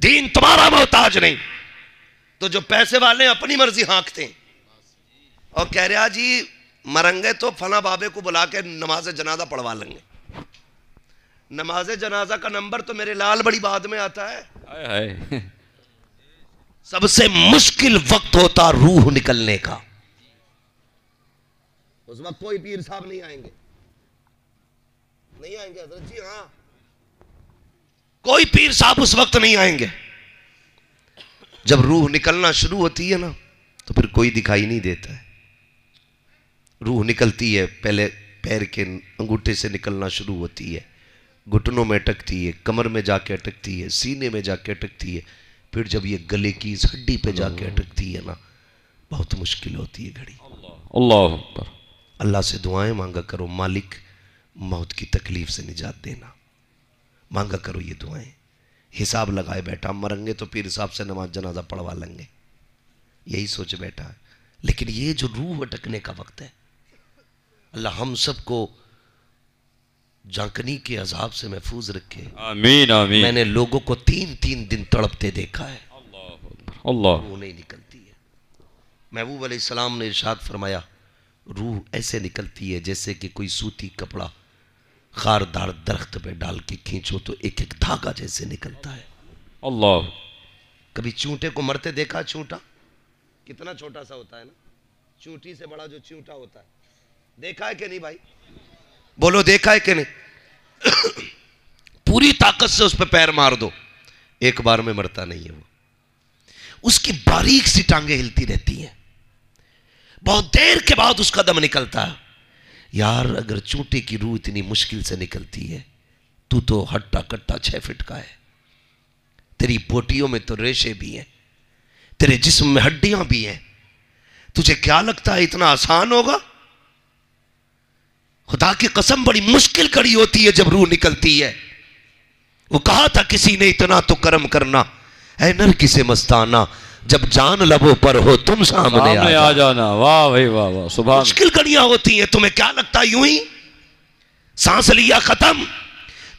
دین تمہارا محتاج نہیں. تو جو پیسے والے ہیں اپنی مرضی ہانکتے ہیں اور کہہ رہا جی مرنگے تو فلاں بابے کو بلا کے نماز جنازہ پڑھوا لیں گے. نماز جنازہ کا نمبر تو میرے لال بڑی بعد میں آتا ہے. سب سے مشکل وقت ہوتا روح نکلنے کا. اس وقت کوئی پیر صاحب نہیں آئیں گے. نہیں آئیں گے حضرت جی. ہاں کوئی پیر صاحب اس وقت نہیں آئیں گے. جب روح نکلنا شروع ہوتی ہے نا تو پھر کوئی دکھائی نہیں دیتا ہے. روح نکلتی ہے پہلے پیر کے انگوٹھے سے نکلنا شروع ہوتی ہے, گھٹنوں میں اٹکتی ہے, کمر میں جا کے اٹکتی ہے, سینے میں جا کے اٹکتی ہے, پھر جب یہ گلے کی اس ہڈی پہ جا کے اٹکتی ہے نا بہت مشکل ہوتی ہے گھڑی. اللہ اکبر. اللہ سے دعائیں مانگا کرو, مالک موت کی تکلیف سے نجات دینا. مانگا کرو یہ دعائیں. حساب لگائے بیٹھا مریں گے تو پیر صاحب سے نماز جنازہ پڑھوا لیں گے, یہی سوچ بیٹھا ہے. لیکن یہ جو روح اٹکنے کا وقت ہے, اللہ ہم سب کو جانکنی کے عذاب سے محفوظ رکھے. آمین آمین. میں نے لوگوں کو 3 دن تڑپتے دیکھا ہے, اللہ روح نہیں نکلتی ہے. محبوب علیہ السلام نے ارشاد فرمایا روح ایسے نکلتی ہے جیسے کہ کوئی سوتی کپڑا خاردار درخت پہ ڈال کے کھینچو تو ایک ایک دھاگا جیسے نکلتا ہے. اللہ. کبھی چونٹے کو مرتے دیکھا؟ چونٹا کتنا چھوٹا سا ہوتا ہے نا, چونٹی سے بڑا جو چونٹا ہوتا ہے, دیکھا ہے کہ نہیں بھائی؟ بولو دیکھا ہے کہ نہیں؟ پوری طاقت سے اس پہ پیر مار دو ایک بار میں مرتا نہیں ہے وہ. اس کی باریک سی ٹانگیں ہلتی رہتی ہیں, بہت دیر کے بعد اس کا دم نکلتا ہے. یار اگر چونٹے کی روح اتنی مشکل سے نکلتی ہے تو ہٹا کٹا 6 فٹ کا ہے. تیری بوٹیوں میں تو ریشے بھی ہیں, تیرے جسم میں ہڈیاں بھی ہیں. تجھے کیا لگتا ہے اتنا آسان ہوگا؟ خدا کی قسم بڑی مشکل کڑی ہوتی ہے جب روح نکلتی ہے. وہ کہا تھا کسی نے اتنا تو کرم کرنا اے نرگس مستانہ, جب جان لبوں پر ہو تم سامنے آ جانا. واہ بھائی واہ واہ, سبحان. مشکل کڑیاں ہوتی ہیں. تمہیں کیا لگتا یوں ہی سانس لیا ختم؟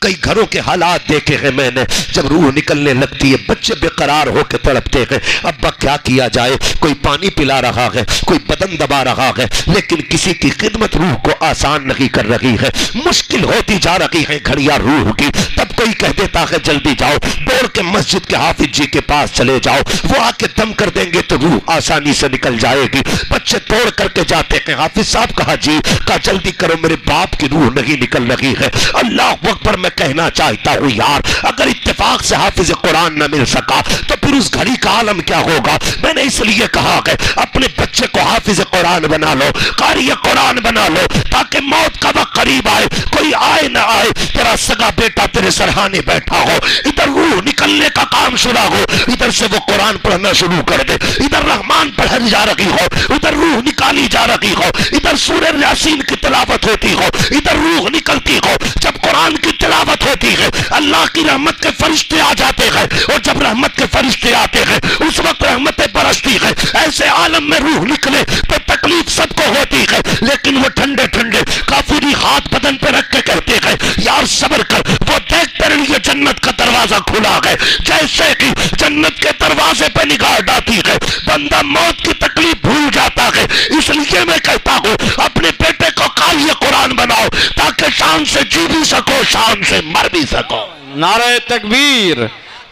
کئی گھروں کے حالات دیکھے ہیں میں نے, جب روح نکلنے لگتی ہے بچے بے قرار ہو کے تڑپتے ہیں. ابا کیا کیا جائے, کوئی پانی پلا رہا ہے, کوئی بدن دبا رہا ہے, لیکن کسی کی خدمت روح کو آسان نہیں کر رہی ہے. مشکل ہوتی جا رہی ہے گھڑیاں روح کی. تب کوئی کہہ دیتا ہے جلدی جاؤ, دوڑ کے مسجد کے حافظ جی کے پاس چلے جاؤ, وہ آ کے دم کر دیں گے تو روح آسانی سے نکل جائے گی. بچے دوڑ کر کے جاتے ہیں, حافظ صاحب کہا جی, کہا جلدی کرو میرے باپ کی روح نہیں نکل رہی ہے. اللہ اکبر. میں کہنا چاہتا ہوں یار اگر اتفاق سے حافظ قرآن نہ مل سکا تو پھر اس گھڑی کا عالم کیا ہوگا. میں نے اس لیے کہا کہ اپنے بچے کو حافظ قرآن بنا لو, قاری قرآن بنا لو, تاکہ موت کا وقت قریب آئے کوئی آئے نہ آئے تیرا سگا بیٹا تیرے سرہانے بیٹھا ہو, ادھر روح نکلنے کا کام شروع ہو, ادھر سے وہ قرآن پڑھنا شروع کر دے, ادھر رحمان پڑھائی جا رہی ہو, ادھر روح نکالی جا رہی ہو, ادھر سورہ یاسین کی تلاوت ہوتی ہو, ادھر روح نکلتی ہو. جب قرآن کی تلاوت ہوتی ہے اللہ کی رحمت کے فرشتے آ جاتے ہیں, اور جب رحمت کے فرشتے آتے ہیں اس وقت رحمتیں برستی ہے. ایسے عالم میں روح نکلے تو تکلیف سب کو ہوتی ہے, لیکن وہ ٹھنڈے ٹھنڈے کافری ہاتھ بدن پہ رکھ کے کہتے ہیں یار صبر کر, وہ دیکھ تیرے لیے جنت کا دروازہ کھلا ہے. جیسے کہ جنت کے دروازے پہ نگاہ ڈالتی ہے بندہ موت کی تکلیف بھول جاتا ہے. اس لیے میں کہتا ہوں اپنے بیٹے کو قاری قرآن بناؤ تاکہ شان سے جی بھی سکو, شان سے مر بھی سکو. نعرہ تکبیر,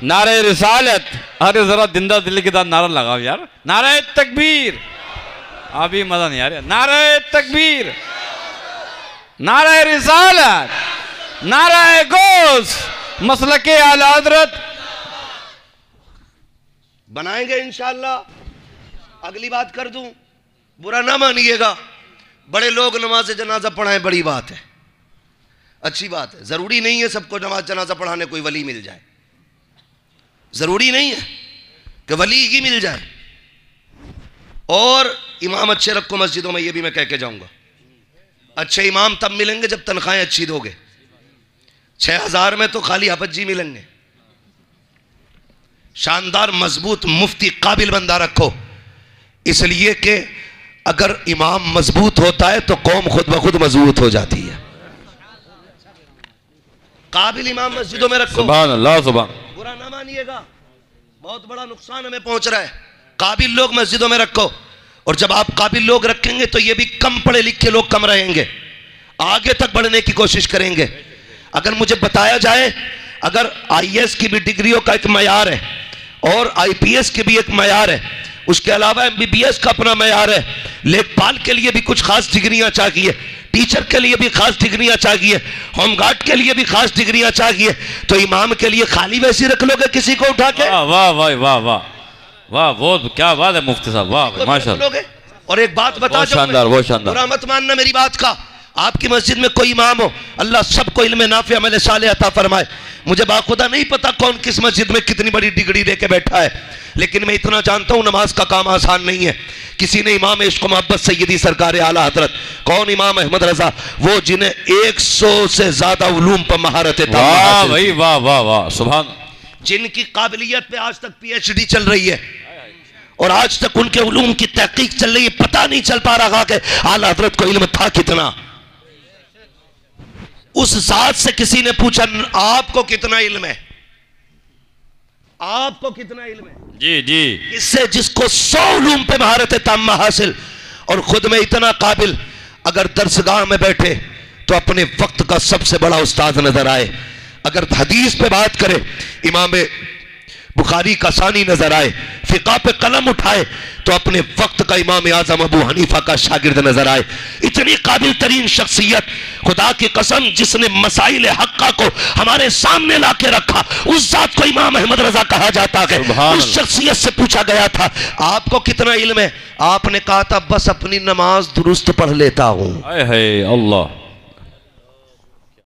نعرہ رسالت. ارے ذرا زندہ دل کے ساتھ نعرہ لگاؤ یار, نعرہ تکبیر. ابھی مزہ نہیں آ رہا. نعرہ تکبیر, نعرہ رسالت, نعرہ غوث, مسلک اعلی حضرت. بنائیں گے انشاءاللہ. اگلی بات کر دوں, برا نہ مانیے گا, بڑے لوگ نماز جنازہ پڑھائیں بڑی بات ہے, اچھی بات ہے. ضروری نہیں ہے سب کو نماز جنازہ پڑھانے کوئی ولی مل جائے, ضروری نہیں ہے کہ ولی ہی مل جائے. اور امام اچھے رکھو مسجدوں میں, یہ بھی میں کہہ کے جاؤں گا. اچھے امام تب ملیں گے جب تنخواہیں اچھی دو گے. 6000 میں تو خالی حافظ جی ملیں گے. شاندار مضبوط مفتی قابل بندہ رکھو, اس لیے کہ اگر امام مضبوط ہوتا ہے تو قوم خود بخود مضبوط ہو جاتی ہے. قابل امام مسجدوں میں رکھو. سبحان اللہ, سبحان. برا نہ مانیے گا. بہت بڑا نقصان ہمیں پہنچ رہا ہے. قابل لوگ مسجدوں میں رکھو, اور جب آپ قابل لوگ رکھیں گے تو یہ بھی کم پڑھے لکھے لوگ کم رہیں گے, آگے تک بڑھنے کی کوشش کریں گے. اگر مجھے بتایا جائے اگر آئی ایس کی بھی ڈگریوں کا ایک معیار ہے اور آئی پی ایس کی بھی ایک معیار ہے, اس کے علاوہ ایم بی بی ایس کا اپنا معیار ہے, لیک پال کے لیے بھی کچھ خاص ڈگریاں چاہیے, ٹیچر کے لیے بھی خاص ڈگریاں چاہیے, ہوم گارڈ کے لیے بھی خاص ڈگریاں چاہیے, تو امام کے لیے خالی ویسی رکھ لو گے کسی کو اٹھا کے؟ واہ واہ واہ واہ واہ واہ, بہت کیا بات ہے مفتی صاحب, واہ ماشاءاللہ. اور ایک بات بتا بہت شاندار, بہت شاندار. برا مت ماننا میری بات کا, آپ کی مسجد میں کوئی امام ہو, اللہ سب کو علم نافع عمل صالح عطا فرمائے. مجھے باخدا نہیں پتا کون کس مسجد میں کتنی بڑی ڈگری لے کے بیٹھا ہے, لیکن میں اتنا جانتا ہوں نماز کا کام آسان نہیں ہے. کسی نے امام عشق و محبت سیدی سرکار اعلیٰ حضرت, کون امام احمد رضا, وہ جنہیں 100 سے زیادہ علوم پر مہارت تام واہ بھائی واہ واہ واہ, سبحان, جن کی قابلیت پہ آج تک پی ایچ ڈی چل رہی ہے اور آج تک ان کے علوم کی تحقیق چل رہی ہے. پتہ نہیں چل پا رہا کہ اعلیٰ حضرت کو علم تھا کتنا. اس ذات سے کسی نے پوچھا آپ کو کتنا علم ہے, آپ کو کتنا علم ہے؟ جی جی, اس سے جس کو 100 علوم پہ مہارت تامہ حاصل اور خود میں اتنا قابل, اگر درسگاہ میں بیٹھے تو اپنے وقت کا سب سے بڑا استاد نظر آئے, اگر حدیث پہ بات کرے امام بخاری کا ثانی نظر آئے, فقہ پہ قلم اٹھائے تو اپنے وقت کا امام اعظم ابو حنیفہ کا شاگرد نظر آئے. اتنی قابل ترین شخصیت, خدا کی قسم جس نے مسائل حقہ کو ہمارے سامنے لا کے رکھا, اس ذات کو امام احمد رضا کہا جاتا ہے. اس شخصیت سے پوچھا گیا تھا آپ کو کتنا علم ہے, آپ نے کہا تھا بس اپنی نماز درست پڑھ لیتا ہوں. اے اللہ,